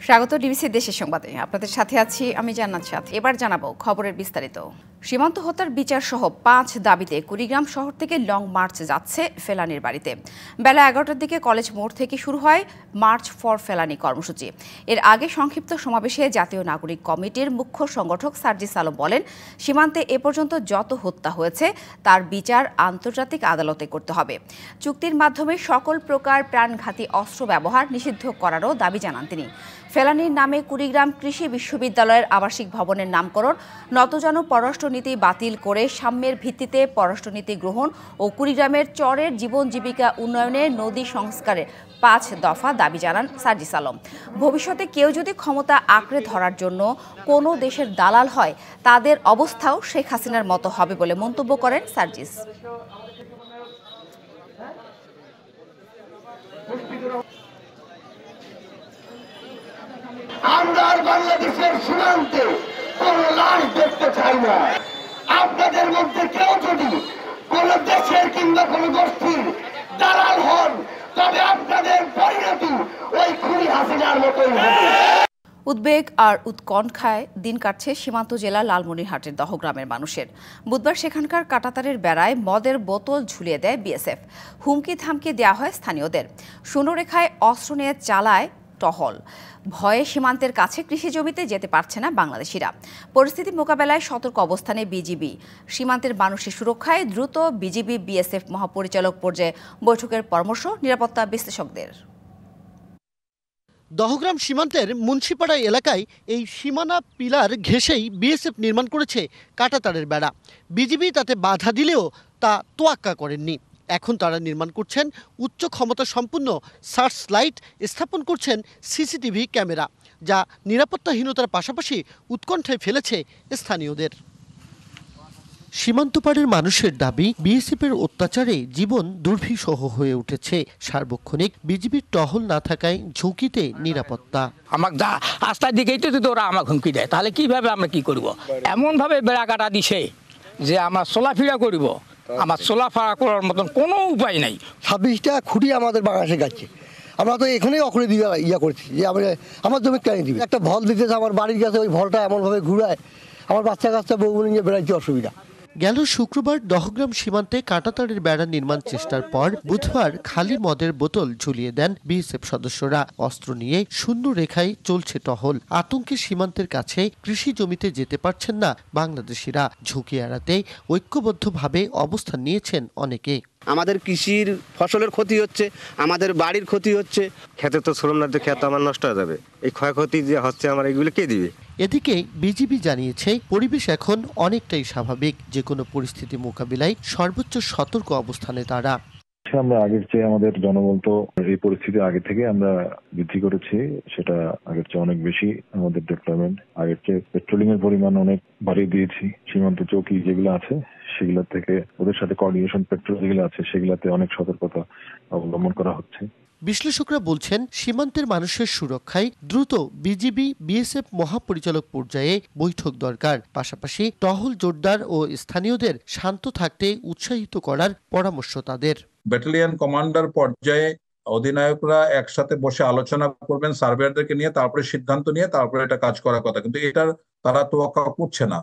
স্বাগত ডিবিসি দেশের সংবাদে। আপনাদের সাথে আছি আমি জান্নাত সাথী। এবার জানাবো খবরের বিস্তারিত। সীমান্ত হত্যার বিচার সহ 5 দাবিতে কুড়িগ্রাম শহর থেকে লং মার্চ যাচ্ছে ফেলানির বাড়িতে। বেলা 11টার দিকে কলেজ মোড় থেকে শুরু হয় মার্চ ফর ফেলানি কর্মসূচি। এর আগে সংক্ষিপ্ত সমাবেশে জাতীয় নাগরিক কমিটির মুখ্য সংগঠক সার্জিস আলম বলেন, সীমান্তে এ পর্যন্ত যত হত্যা হয়েছে তার বিচার আন্তর্জাতিক আদালতে করতে হবে। চুক্তির মাধ্যমে সকল প্রকার প্রাণঘাতী অস্ত্র ব্যবহার নিষিদ্ধ করারও দাবি জানান তিনি। ফেলানির নামে কুড়িগ্রাম কৃষি বিশ্ববিদ্যালয়ের আবাসিক ভবনের নামকরণ, নতজানু পররাষ্ট্রনীতি বাতিল করে সাম্যের ভিত্তিতে পররাষ্ট্রনীতি গ্রহণ ও কুড়িগ্রামের চরের জীবন জীবিকা উন্নয়নে নদী সংস্কারের 5 দফা দাবি জানান সার্জিস আলম। ভবিষ্যতে কেউ যদি ক্ষমতা আঁকড়ে ধরার জন্য কোনো দেশের দালাল হয়, তাদের অবস্থাও শেখ হাসিনার মতো হবে বলে মন্তব্য করেন সার্জিস। আমরা বাংলাদেশের সীমান্তে কোন লাশ দেখতে চাই না। আপনাদের মধ্যে কেউ যদি কোন দেশের কিংবা কোন গোষ্ঠীর দালাল হন, তবে আপনাদের পরিণতি ওই খুনি হাসিনার মতোই হবে। উদ্বেগ আর উৎকণ্ঠায় দিন কাটছে সীমান্ত জেলা লালমনিরহাটের দহগ্রামের মানুষের। বুধবার সেখানকার কাঁটাতারের বেড়ায় মদের বোতল ঝুলিয়ে দেয় বিএসএফ। হুমকি থামকি দেওয়া হয় স্থানীয়দের। শূন্যরেখায় অস্ত্র নিয়ে চালায় টহল। ভয়ে সীমান্তের কাছে কৃষি জমিতে যেতে পারছে না বাংলাদেশিরা। পরিস্থিতি মোকাবেলায় সতর্ক অবস্থানে বিজিবি। সীমান্তের মানুষের সুরক্ষায় দ্রুত বিজিবি বিএসএফ মহাপরিচালক পর্যায়ে বৈঠকের পরামর্শ নিরাপত্তা বিশ্লেষকদের। দহগ্রাম সীমান্তের মুন্সিপাড়া এলাকায় এই সীমানা পিলার ঘেঁষেই বিএসএফ নির্মাণ করেছে কাঁটাতারের বেড়া। বিজিবি তাতে বাধা দিলেও তা তোয়াক্কা করেননি। এখন তারা নির্মাণ করছেন উচ্চ ক্ষমতা সম্পন্ন সার্চ লাইট, স্থাপন করছেন সিসিটিভি ক্যামেরা, যা নিরাপত্তাহীনতার পাশাপাশি উৎকণ্ঠায় ফেলেছে স্থানীয়দের। সীমান্তপাড়ের মানুষের দাবি, বিএসএফের অত্যাচারে জীবন দুর্বিষহ হয়ে উঠেছে। সার্বক্ষণিক বিজিবির টহল না থাকায় ঝুঁকিতে নিরাপত্তা। আমাকে রাস্তার দিকেই তো ওরা আমাকে হুমকি দেয়, তাহলে কিভাবে আমরা কি করব? এমনভাবে বেড়া কাটা দিছে যে আমরা চলাফেরা করব, আমার চলাফেরা করার মতন কোনো উপায় নাই। 26টা খুঁটি আমাদের বাংলাদেশে গাচ্ছে। আমরা তো এখানেই অখরে দিয়ে ইয়া করছি যে আমার জমি কেন দিবি। একটা ভল দিতেছে আমার বাড়ির কাছে, ওই ভলটা এমনভাবে ঘুরায় আমার বাচ্চা কাচ্চা বউ নিয়ে বেড়াইতে অসুবিধা। গেল শুক্রবার দহগ্রাম সীমান্তে কাঁটাতারের বেড়া নির্মাণ চেষ্টার পর বুধবার খালি মদের বোতল ঝুলিয়ে দেন বিএসএফ সদস্যরা। অস্ত্র নিয়ে শূন্য রেখায় চলছে টহল। আতঙ্কে সীমান্তের কাছে কৃষি জমিতে যেতে পারছেন না বাংলাদেশিরা। ঝুঁকি এড়াতে ঐক্যবদ্ধভাবে অবস্থান নিয়েছেন অনেকে। আমাদের কৃষির ফসলের ক্ষতি হচ্ছে, আমাদের বাড়ির ক্ষতি হচ্ছে। খেতে তো শ্রম না, খেতে আমার নষ্ট হয়ে যাবে। এই ক্ষয়ক্ষতি যে হচ্ছে আমার, এগুলো কে দিবে? এদিকে বিজিবি জানিয়েছে পরিবেশ এখন অনেকটাই স্বাভাবিক। যে কোনো পরিস্থিতি মোকাবিলায় সর্বোচ্চ সতর্ক অবস্থানে তারা। আমরা আগের চেয়ে আমাদের জনবল তো এই পরিস্থিতি আগে থেকে আমরা বৃদ্ধি করেছি, সেটা আগের চেয়ে অনেক বেশি। আমাদের ডেভেলপমেন্ট আগের চেয়ে পেট্রোলিং এর পরিমাণ অনেক বাড়িয়ে দিয়েছি। সীমান্ত চৌকি যেগুলো আছে সেগুলো থেকে ওদের সাথে কোঅর্ডিনেশন পেট্রোল যেগুলো আছে সেগুলোতে অনেক সতর্কতা অবলম্বন করা হচ্ছে। বিশ্লেষকরা বলছেন, সীমান্তের মানুষের সুরক্ষায় দ্রুত বিজিবি বিএসএফ মহাপরিচালক পর্যায়ে বৈঠক দরকার। পাশাপাশি টহল জোরদার ও স্থানীয়দের শান্ত থাকতে উৎসাহিত করার পরামর্শ তাদের। ব্যাটালিয়ন কমান্ডার পর্যায়ে অধিনায়করা একসাথে বসে আলোচনা করবেন সার্ভেয়ারদেরকে নিয়ে, তারপরে সিদ্ধান্ত নিয়ে তারপরে এটা কাজ করার কথা। কিন্তু এটার তারা তোয়াক্কা করছে না।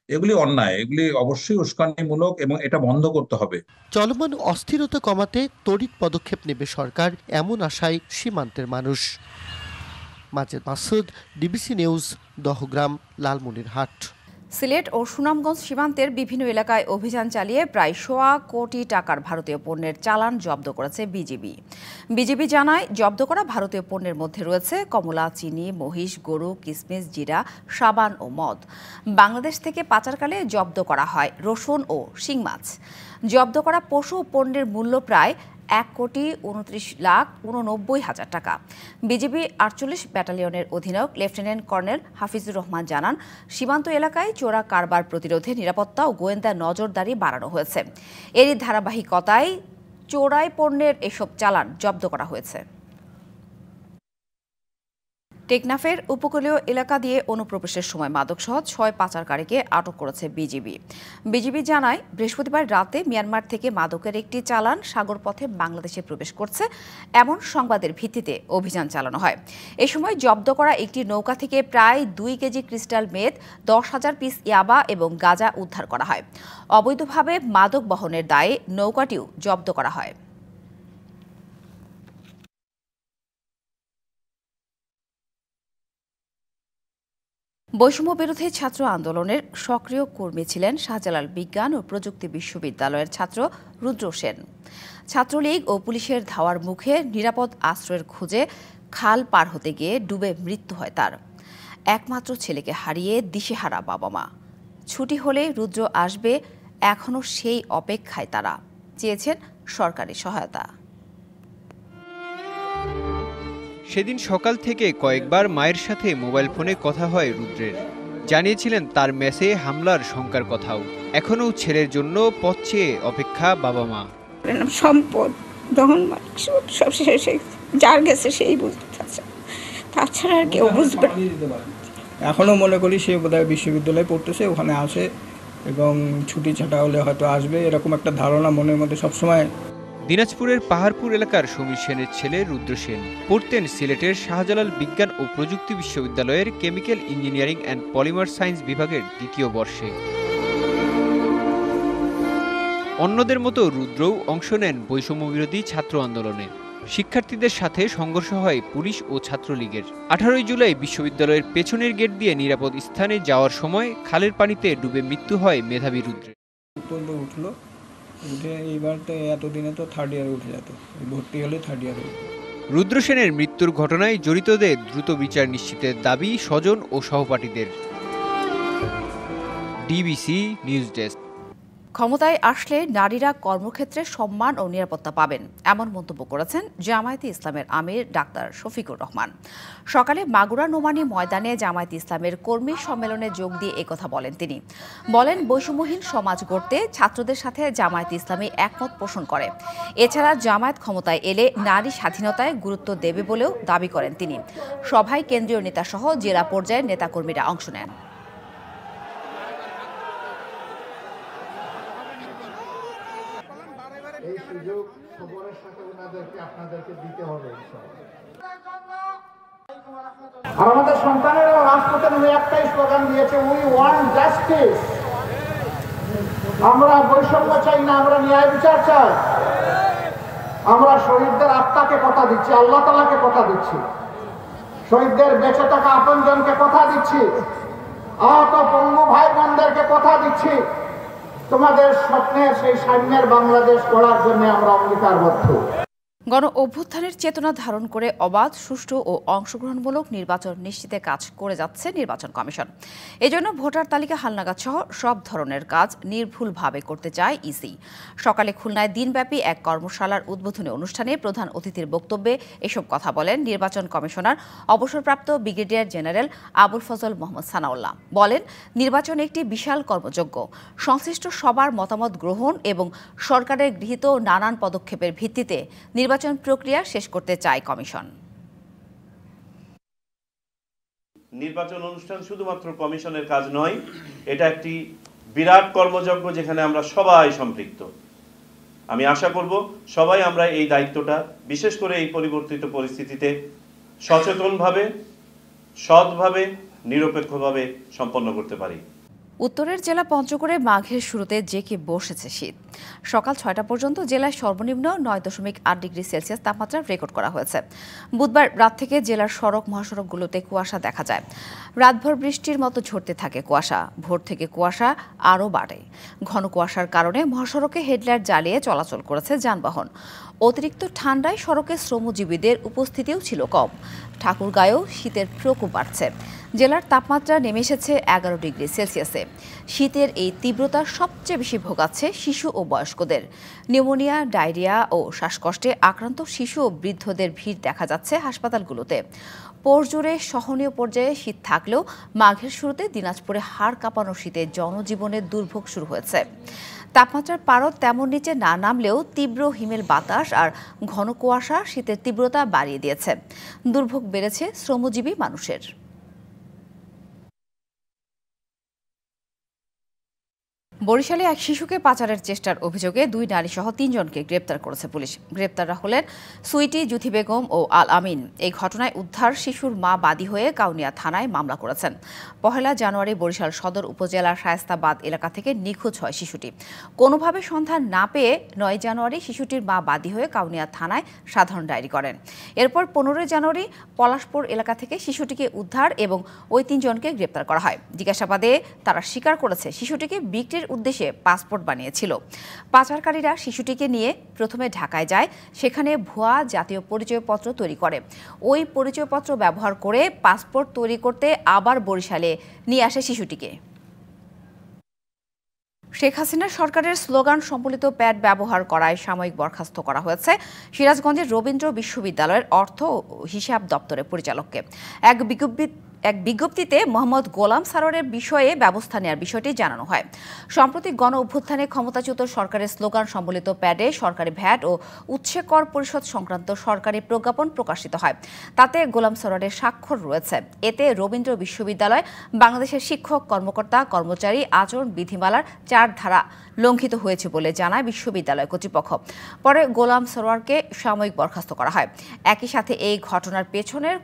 এগুলি অন্যায়, এগুলি অবশ্যই উস্কানিমূলক এবং এটা বন্ধ করতে হবে। চলমান অস্থিরতা কমাতে তড়িৎ পদক্ষেপ নেবে সরকার, এমন আশায় সীমান্তের মানুষ। Majed Masud, DBC news, Dahagram, Lalmonirhat. সিলেট ও সুনামগঞ্জ সীমান্তের বিভিন্ন এলাকায় অভিযান চালিয়ে প্রায় 1.25 কোটি টাকার ভারতীয় পণ্যের চালান জব্দ করেছে বিজিবি। বিজিবি জানায়, জব্দ করা ভারতীয় পণ্যের মধ্যে রয়েছে কমলা, চিনি, মহিষ, গরু, কিশমিশ, জিরা, সাবান ও মদ। বাংলাদেশ থেকে পাচারকালে জব্দ করা হয় রসুন ও শিং মাছ। জব্দ করা পশু পণ্যের মূল্য প্রায় 1,29,89,000 টাকা। বিজিবি 48 ব্যাটালিয়নের অধিনায়ক লেফটেন্যান্ট কর্নেল হাফিজুর রহমান জানান, সীমান্ত এলাকায় চোরা কারবার প্রতিরোধে নিরাপত্তা ও গোয়েন্দা নজরদারি বাড়ানো হয়েছে। এরই ধারাবাহিকতায় চোরাই পণ্যের এসব চালান জব্দ করা হয়েছে। টেকনাফের উপকূলীয় এলাকা দিয়ে অনুপ্রবেশের সময় মাদকসহ 6 পাচারকারীকে আটক করেছে বিজিবি জানায় বৃহস্পতিবার রাতে মিয়ানমার থেকে মাদকের একটি চালান সাগরপথে বাংলাদেশে প্রবেশ করছে এমন সংবাদের ভিত্তিতে অভিযান চালানো হয়। এ সময় জব্দ করা একটি নৌকা থেকে প্রায় 2 কেজি ক্রিস্টাল মেথ, 10,000 পিস ইয়াবা এবং গাঁজা উদ্ধার করা হয়। অবৈধভাবে মাদক বহনের দায়ে নৌকাটিও জব্দ করা হয়। বৈষম্য বিরোধী ছাত্র আন্দোলনের সক্রিয় কর্মী ছিলেন শাহজালাল বিজ্ঞান ও প্রযুক্তি বিশ্ববিদ্যালয়ের ছাত্র রুদ্র সেন। ছাত্রলীগ ও পুলিশের ধাওয়ার মুখে নিরাপদ আশ্রয়ের খোঁজে খাল পার হতে গিয়ে ডুবে মৃত্যু হয় তার। একমাত্র ছেলেকে হারিয়ে দিশেহারা বাবা মা। ছুটি হলে রুদ্র আসবে, এখনও সেই অপেক্ষায় তারা। চেয়েছেন সরকারি সহায়তা। সেদিন সকাল থেকে কয়েকবার মায়ের সাথে মোবাইল ফোনে কথা হয় রুদ্রের। জানিয়েছিলেন তার মেসে হামলার শঙ্কার কথাও। এখনও ছেলের জন্য পথ চেয়ে অপেক্ষা বাবা মা। সম্পদ যখন সব শেষে যার গেছে সেই বুঝতে পারছে, তাছাড়া আর কেউ বুঝবে। এখনও মনে করি সে বোধহয় বিশ্ববিদ্যালয়ে পড়তেছে, ওখানে আসে এবং ছুটি ছাটা হলে হয়তো আসবে, এরকম একটা ধারণা মনের মধ্যে সবসময়। দিনাজপুরের পাহাড়পুর এলাকার সমীর সেনের ছেলে রুদ্র সেন পড়তেন সিলেটের শাহজালাল বিজ্ঞান ও প্রযুক্তি বিশ্ববিদ্যালয়ের chemical engineering and polymer science বিভাগের 2য় বর্ষে। অন্যদের মতো রুদ্রও অংশ নেন বৈষম্য বিরোধী ছাত্র আন্দোলনে। শিক্ষার্থীদের সাথে সংঘর্ষ হয় পুলিশ ও ছাত্রলীগের। 18 জুলাই বিশ্ববিদ্যালয়ের পেছনের গেট দিয়ে নিরাপদ স্থানে যাওয়ার সময় খালের পানিতে ডুবে মৃত্যু হয় মেধাবী রুদ্রের। উঠলো, উঠে এইবার তো এতদিনে তো 3rd ইয়ারে উঠে যেত, ভর্তি হলে 3rd ইয়ারে। রুদ্র সেনের মৃত্যুর ঘটনায় জড়িতদের দ্রুত বিচার নিশ্চিতের দাবি স্বজন ও সহপাঠীদের। DBC news desk. ক্ষমতায় আসলে নারীরা কর্মক্ষেত্রে সম্মান ও নিরাপত্তা পাবেন, এমন মন্তব্য করেছেন জামায়াতে ইসলামের আমির ডাক্তার শফিকুর রহমান। সকালে মাগুরা নোমানী ময়দানে জামায়াতে ইসলামের কর্মী সম্মেলনে যোগ দিয়ে একথা বলেন তিনি। বলেন, বৈষম্যহীন সমাজ গড়তে ছাত্রদের সাথে জামায়াতে ইসলামী একমত পোষণ করে। এছাড়া জামায়াত ক্ষমতায় এলে নারী স্বাধীনতায় গুরুত্ব দেবে বলেও দাবি করেন তিনি। সভায় কেন্দ্রীয় নেতাসহ জেলা পর্যায়ের নেতাকর্মীরা অংশ নেন। এই সুযোগ খবরের সাথে আপনাদেরকে দিতে হবে। আর আমাদের সন্তানেরাও রাজপথে নেমে একটাই স্লোগান দিয়েছে, উই ওয়ান্ট জাস্টিস। আমরা বৈষম্য চাই না, আমরা ন্যায় বিচার চাই। আমরা শহীদদের আত্মাকে কথা দিচ্ছি, আল্লাহ তাআলাকে কথা দিচ্ছি, শহীদদের বেঁচে থাকা আপনজনকে কথা দিচ্ছি, আহত পঙ্গু ভাই বোনদেরকে কথা দিচ্ছি। তোমাদের স্বপ্নের সেই সাম্যের বাংলাদেশ গড়ার জন্য আমরা অঙ্গীকারবদ্ধ। গণ অভ্যুত্থানের চেতনা ধারণ করে অবাধ, সুষ্ঠু ও অংশগ্রহণমূলক নির্বাচন নিশ্চিতে কাজ করে যাচ্ছে নির্বাচন কমিশন। এজন্য ভোটার তালিকা হালনাগাদ সহ সব ধরনের কাজ নির্ভুলভাবে করতে চায় ইসি। সকালে খুলনায় দিনব্যাপী এক কর্মশালার উদ্বোধনী অনুষ্ঠানে প্রধান অতিথির বক্তব্যে এসব কথা বলেন নির্বাচন কমিশনার অবসরপ্রাপ্ত ব্রিগেডিয়ার জেনারেল আবুল ফজল মোহাম্মদ সানাউল্লাহ। বলেন, নির্বাচন একটি বিশাল কর্মযজ্ঞ। সংশ্লিষ্ট সবার মতামত গ্রহণ এবং সরকারের গৃহীত নানান পদক্ষেপের ভিত্তিতে নির্বাচন প্রক্রিয়া শেষ করতে চায় কমিশন। নির্বাচন অনুষ্ঠান শুধুমাত্র কমিশনের কাজ নয়, এটা একটি বিরাট কর্মযজ্ঞ যেখানে আমরা সবাই সম্পৃক্ত। আমি আশা করব সবাই আমরা এই দায়িত্বটা, বিশেষ করে এই পরিবর্তিত পরিস্থিতিতে সচেতনভাবে, সৎভাবে, নিরপেক্ষভাবে সম্পন্ন করতে পারি। উত্তরের জেলা পঞ্চগড়ে মাঘের শুরুতে জেঁকে বসেছে শীত। সকাল 6টা পর্যন্ত জেলায় সর্বনিম্ন 9.8 ডিগ্রি সেলসিয়াস তাপমাত্রা রেকর্ড করা হয়েছে। বুধবার রাত থেকে জেলার সড়ক মহাসড়কগুলোতে কুয়াশা দেখা যায়। রাতভর বৃষ্টির মতো ঝরতে থাকে কুয়াশা। ভোর থেকে কুয়াশা আরও বাড়ে। ঘন কুয়াশার কারণে মহাসড়কে হেডলাইট জ্বালিয়ে চলাচল করেছে যানবাহন। অতিরিক্ত ঠান্ডায় সড়কে শ্রমজীবীদের উপস্থিতিও ছিল কম। ঠাকুরগাঁয়েও শীতের প্রকোপ বাড়ছে। জেলার তাপমাত্রা নেমে এসেছে 11 ডিগ্রি সেলসিয়াসে। শীতের এই তীব্রতা সবচেয়ে বেশি ভোগাচ্ছে শিশু ও বয়স্কদের। নিউমোনিয়া, ডায়রিয়া ও শ্বাসকষ্টে আক্রান্ত শিশু ও বৃদ্ধদের ভিড় দেখা যাচ্ছে হাসপাতালগুলোতে। পরজুড়ে সহনীয় পর্যায়ে শীত থাকলেও মাঘের শুরুতে দিনাজপুরে হাড় কাঁপানো শীতে জনজীবনের দুর্ভোগ শুরু হয়েছে। তাপমাত্রার পারদ তেমন নিচে না নামলেও তীব্র হিমেল বাতাস আর ঘন কুয়াশা শীতের তীব্রতা বাড়িয়ে দিয়েছে। দুর্ভোগ বেড়েছে শ্রমজীবী মানুষের। বরিশালে এক শিশুকে পাচারের চেষ্টার অভিযোগে 2 নারীসহ 3 জনকে গ্রেপ্তার করেছে পুলিশ। গ্রেপ্তাররা হলেন সুইটি, জুথি বেগম ও আল আমিন। এই ঘটনায় উদ্ধার শিশুর মা বাদী হয়ে কাউনিয়া থানায় মামলা করেছেন। 1 জানুয়ারি বরিশাল সদর উপজেলার শায়েস্তাবাদ এলাকা থেকে নিখোঁজ হয় শিশুটি। কোনোভাবে সন্ধান না পেয়ে 9 জানুয়ারি শিশুটির মা বাদী হয়ে কাউনিয়া থানায় সাধারণ ডায়েরি করেন। এরপর 15 জানুয়ারি পলাশপুর এলাকা থেকে শিশুটিকে উদ্ধার এবং ওই 3 জনকে গ্রেপ্তার করা হয়। জিজ্ঞাসাবাদে তারা স্বীকার করেছে শিশুটিকে বিক্রির উদ্দেশ্যে পাসপোর্ট বানিয়েছিল। পাচারকারীরা শিশুটিকে নিয়ে প্রথমে ঢাকায় যায়, সেখানে ভুয়া জাতীয় পরিচয়পত্র তৈরি করে। ওই পরিচয়পত্র ব্যবহার করে পাসপোর্ট তৈরি করতে আবার বরিশালে নিয়ে আসে শিশুটিকে। শেখ হাসিনা সরকারের স্লোগান সম্বলিত প্যাড ব্যবহার করায় সাময়িক বরখাস্ত করা হয়েছে সিরাজগঞ্জের রবীন্দ্র বিশ্ববিদ্যালয়ের অর্থ ও হিসাব দপ্তরের পরিচালককে। এক বিজ্ঞপ্তিতে মোহাম্মদ গোলাম সারোয়ারের বিষয়ে ব্যবস্থা নেওয়ার বিষয়টি জানানো হয়। সম্প্রতি গণ অভ্যুত্থানে ক্ষমতাচ্যুত সরকারের স্লোগান সম্বলিত প্যাডে সরকারি ভ্যাট ও উৎসে কর পরিশোধ সংক্রান্ত সরকারি প্রজ্ঞাপন প্রকাশিত হয়। তাতে গোলাম সারোয়ারের স্বাক্ষর রয়েছে। এতে রবীন্দ্র বিশ্ববিদ্যালয় বাংলাদেশের শিক্ষক, কর্মকর্তা, কর্মচারী আচরণ বিধিমালার 4 ধারা লঙ্ঘিত হয়েছে বলে জানায় বিশ্ববিদ্যালয় কর্তৃপক্ষ। পরে গোলাম সারোয়ারকে সাময়িক বরখাস্ত করা হয়। একই সাথে এই ঘটনার পেছনের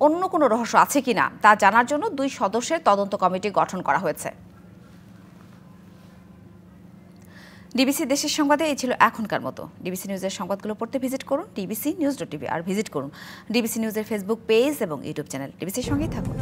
অন্য কোনো রহস্য আছে কিনা তা জানার জন্য 2 সদস্যের তদন্ত কমিটি গঠন করা হয়েছে। ডিবিসি দেশের সংবাদে এই ছিল এখনকার মতো। ডিবিসি নিউজের সংবাদগুলো পড়তে ভিজিট করুন dbcnews.tv আর ভিজিট করুন ডিবিসি নিউজের ফেসবুক পেজ এবং ইউটিউব চ্যানেল। ডিবিসির সঙ্গেই থাকুন।